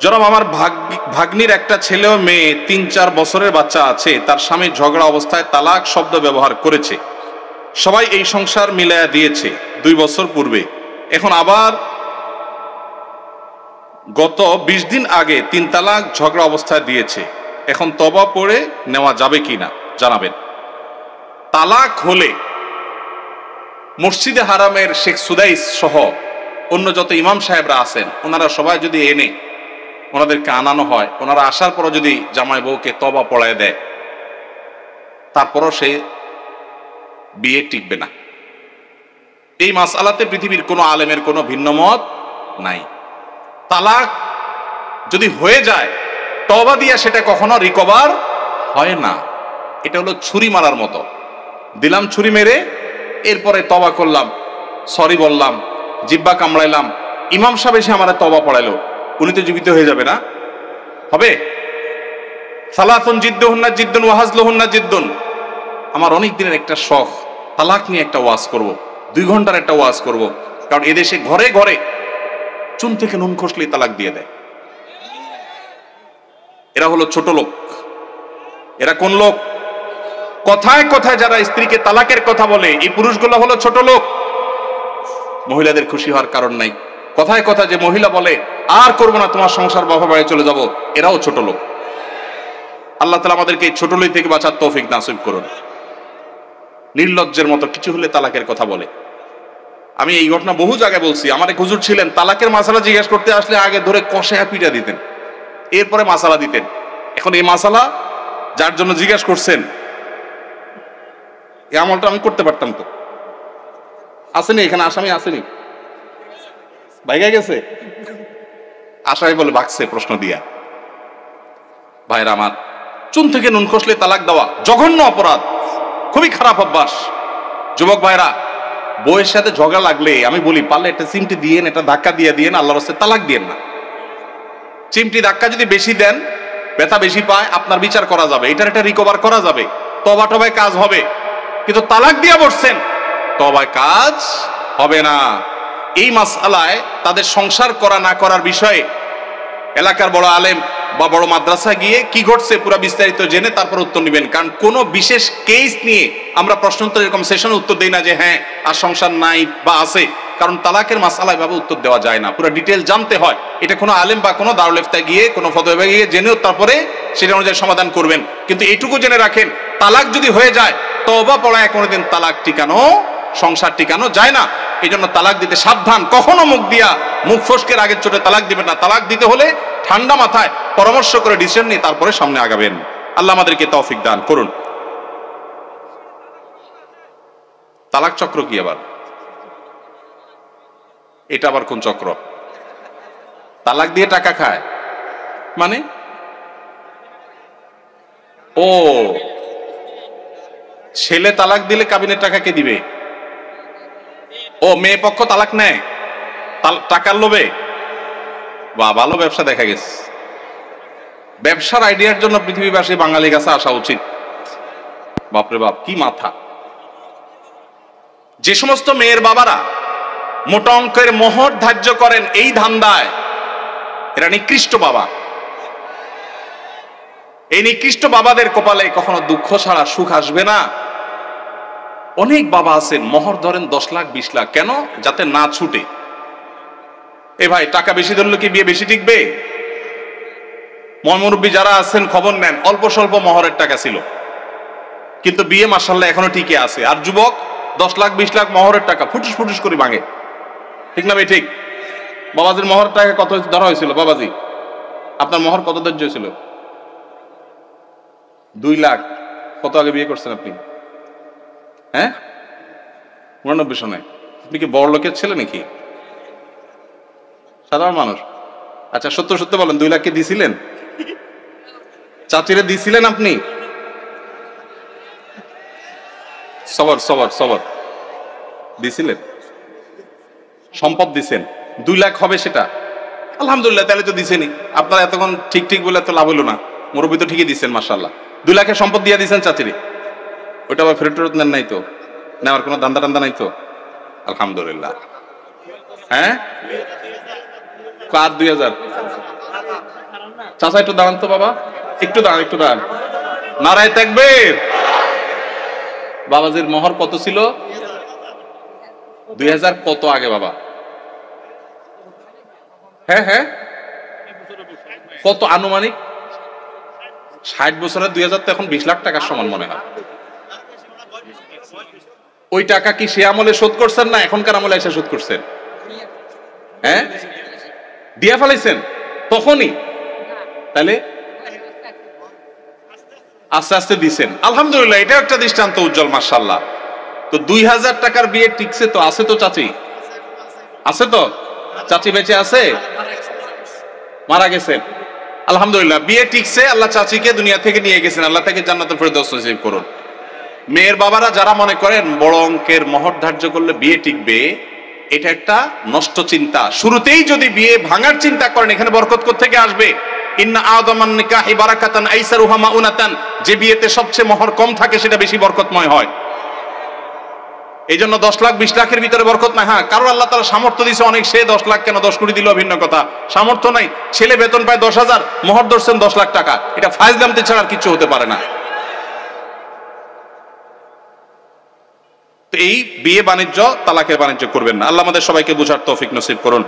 জনাব, আমার ভাগ্নির একটা ছেলে ও মেয়ে ৩-৪ বছরের বাচ্চা আছে। তার স্বামী ঝগড়া অবস্থায় তালাক শব্দ ব্যবহার করেছে। সবাই এই সংসার মিলায়া দিয়েছে ২ বছর পূর্বে। এখন আবার গত ২০ দিন আগে ৩ তালাক ঝগড়া অবস্থায় দিয়েছে। এখন তওবা পড়ে নেওয়া যাবে কিনা জানাবেন। তালাক হলে মসজিদে হারামের শেখ সুদাইস সহ অন্য যত ইমাম সাহেবরা আছেন, ওনারা সবাই যদি এনে ওনাদেরকে আনানো হয়, ওনারা আসার পরও যদি জামাই বউকে তওবা পড়ায় দেয়, তারপরও সে বিয়ে টিকবে না। এই মাসআলাতে পৃথিবীর কোনো আলেমের কোনো ভিন্ন মত নাই। তালাক যদি হয়ে যায়, তওবা দিয়া সেটা কখনো রিকভার হয় না। এটা হলো ছুরি মারার মতো। দিলাম ছুরি মেরে, এরপরে তওবা করলাম, সরি বললাম, জিব্বা কামড়াইলাম, ইমাম সাহেব এসে আমার তওবা পড়াইলো, উনি তো জীবিত হয়ে যাবে না? হবে? সালাতুন জিদ্দুহুন্না জিদ্দুন ওয়া হাজলুহুন্না জিদ্দুন। আমার অনেক দিনের একটা শখ, তালাক নিয়ে একটা ওয়াজ করব, 2 ঘন্টার একটা ওয়াজ করব। কারণ এদেশে ঘরে ঘরে চুন থেকে নুন খসলেই তালাক দিয়ে দেয়। এরা হলো ছোট লোক। এরা কোন লোক? কথায় কথায় যারা স্ত্রীকে তালাকের কথা বলে, এই পুরুষগুলো হলো ছোট লোক। মহিলাদের খুশি হওয়ার কারণ নাই। কথায় কথা যে মহিলা বলে আর করবো না, তোমার সংসার বাবা বাড়ি চলে যাব, এরাও ছোট লোক। আল্লাহ তাআলা আমাদেরকে এই ছোট লোক থেকে বাঁচার তৌফিক নাসিব করুন। নির্লজ্জের মতো কিছু হলে তালাকের কথা বলে। আমি এই ঘটনা বহু জায়গায় বলছি। আমার এক হুজুর ছিলেন, তালাকের মাসালা জিজ্ঞাসা করতে আসলে আগে ধরে কষায়া পিটা দিতেন, এরপরে মাসালা দিতেন। এখন এই মাসালা যার জন্য জিজ্ঞাসা করছেন, এই আমলটা আমি করতে পারতাম তো। আসেনি এখানে আসামি? আসেনি? ভাইগা গেছে? আসামি বলে ভাগছে প্রশ্ন দিয়া। ভাইরা আমার, চুন থেকে নুন খসলে তালাক দেওয়া জঘন্য অপরাধ, খুবই খারাপ অভ্যাস। যুবক ভাইরা, বউয়ের সাথে ঝগড়া লাগলে আমি বলি, পারলে একটা চিমটি দিয়েন, একটা ধাক্কা দিয়ে দিয়েন, আল্লাহর রাস্তায় তালাক দিয়েন না। চিমটি ধাক্কা যদি বেশি দেন, ব্যথা বেশি পায়, আপনার বিচার করা যাবে, এটার একটা রিকভার করা যাবে, তওবা টবায় কাজ হবে। কিন্তু তালাক দিয়া বসছেন, তওবায় কাজ হবে না। এই মাসআলায় তাদের সংসার করা না করার বিষয়ে এলাকার বড় আলেম বা বড় মাদ্রাসা গিয়ে কি ঘটছে পুরো বিস্তারিত জেনে তারপর উত্তর নেবেন। কারণ কোন বিশেষ কেস নিয়ে আমরা প্রশ্নোত্তর এরকম সেশনে উত্তর দেই না যে হ্যাঁ আর সংসার নাই বা আছে। কারণ তালাকের মাসআলায় ভাবে উত্তর দেওয়া যায় না, পুরো ডিটেল জানতে হয়। এটা কোনো আলেম বা কোনো দারুল ইফতায় গিয়ে কোনো ফতোয়া গিয়ে জেনেও তারপরে সেটা অনুযায়ী সমাধান করবেন। কিন্তু এইটুকু জেনে রাখেন, তালাক যদি হয়ে যায়, তওবা পড়ায় কোনোদিন তালাক টিকানো, সংসার টিকানো যায় না। এই জন্য তালাক দিতে সাবধান। কখনো মুখ ফসকের আগের চোটে তালাক দিবেন না। তালাক দিতে হলে ঠান্ডা মাথায় পরামর্শ করে ডিসিশন নিয়ে তারপরে সামনে আগাবেন। আল্লাহ আমাদেরকে তৌফিক দান করুন। তালাক চক্র কি আবার? এটা আবার কোন চক্র? তালাক দিয়ে টাকা খায় মানে? ও, ছেলে তালাক দিলে কাবিনের টাকা কে দিবে? ও, মেয়ে পক্ষ তালাক নেয় টাকার লোভে? বা ভালো ব্যবসা দেখা গেছে। ব্যবসার আইডিয়ার জন্য পৃথিবীবাসী বাঙালি কাছে আসা উচিত। বাপরে বাপ, কি মাথা! যে সমস্ত মেয়ের বাবারা মোটা অঙ্কের মোহর ধার্য করেন এই ধান্দায়, এরা নিকৃষ্ট বাবা। এই নিকৃষ্ট বাবাদের কপালে কখনো দুঃখ ছাড়া সুখ আসবে না। অনেক বাবা আছেন মোহর ধরেন 10 লাখ 20 লাখ, কেন? যাতে না ছুটে। এ ভাই, টাকা বেশি ধরলে কি বিয়ে বেশি টিকবে? মুরব্বী যারা আছেন খবর নেন, অল্প স্বল্প মোহরের টাকা ছিল, কিন্তু বিয়ে মাশাআল্লাহ এখনো টিকে আছে। আর যুবক 10 লাখ 20 লাখ মোহরের টাকা ফুটুস ফুটুস করে ভাঙে। ঠিক না ভাই? ঠিক। বাবাজির মোহর টাকা কত ধরা হয়েছিল? বাবাজি, আপনার মোহর কত ধার্য হয়েছিল? 2 লাখ। কত আগে বিয়ে করছেন আপনি? হ্যাঁ, 89 সনে। আপনি কি বড় লোকের ছেলে নাকি? সাধারণ মানুষ? আচ্ছা, সত্য সত্য বলেন, 2 লাখ কে দিছিলেন? চাচিরে দিছিলেন আপনি? সবর সবর সবর। দিছিলেন? সম্পদ দিছেন, 2 লাখ হবে সেটা? আলহামদুলিল্লাহ, তাহলে তো দিছেনই। আপনারা এতক্ষণ ঠিক ঠিক বলে তো লাভ হলো না। মুরব্বী তো ঠিকই দিচ্ছেন মাশাআল্লাহ। 2 লাখের সম্পদ দিয়ে দিচ্ছেন চাচিরে, ওইটা আবার ফেরত ফেরত নেন নাই তো? নেওয়ার কোনো ধান্দা টান্দা নাই তো? আলহামদুলিল্লাহ। হ্যাঁ, আর 2000 চাচা একটু দাঁড়ান তো বাবা, একটু দাঁড়ান, একটু দাঁড়ান। নারায়ে তাকবীর। বাবাজির মোহর কত ছিল? 2000 কত আগে বাবা? হ্যাঁ হ্যাঁ, কত আনুমানিক? 60 বছরের 2000 তো এখন 20 লাখ টাকার সমান মনে হয়। ওই টাকা কি সে আমলে শোধ করছেন না এখনকার আমলে এসে শোধ করছেন? হ্যাঁ, দিয়া ফেলাইছেন তখনই? তাহলে আস্তে আস্তে দিছেন, আলহামদুলিল্লাহ, এটা একটা দৃষ্টান্ত উজ্জ্বল, মাশাআল্লাহ। তো 2000 টাকার বিয়ে টিকছে তো? আছে তো চাচি? আছে তো? চাচি বেঁচে আছে? মারা গেছেন? আলহামদুলিল্লাহ, বিয়ে টিকছে, আল্লাহ চাচিকে দুনিয়া থেকে নিয়ে গেছেন, আল্লাহ তাকে জান্নাতুল ফেরদৌস নসিব করুন। মেয়ের বাবারা যারা মনে করেন বড় অঙ্কের মোহর ধার্য করলে বিয়ে টিকবে, এটা একটা নষ্ট চিন্তা। শুরুতেই যদি বিয়ে ভাঙার চিন্তা করেন, এখানে বরকত কোত্থেকে আসবে? ইন্না আযমান নিকাহি বারাকাতান আইসারুহা মাউনাতান, যে বিয়েতে সবচেয়ে মোহর কম থাকে সেটা বেশি বরকতময় হয়। এই জন্য 10 লাখ 20 লাখের ভিতরে বরকত নাই। হ্যাঁ, কারণ আল্লাহ তাআলা সামর্থ্য দিয়েছে অনেক, সে 10 লাখ কেন 10 কোটি দিল ভিন্ন কথা। সামর্থ্য নাই, ছেলে বেতন পায় 10,000, মোহর ধরছেন 10 লাখ টাকা, এটা ফায়জলামতি ছাড়া আর কিছু হতে পারে না। এই বিয়ে বাণিজ্য তালাকের বাণিজ্য করবেন না। আল্লাহ আমাদের সবাইকে বুঝার তৌফিক নসিব করুন।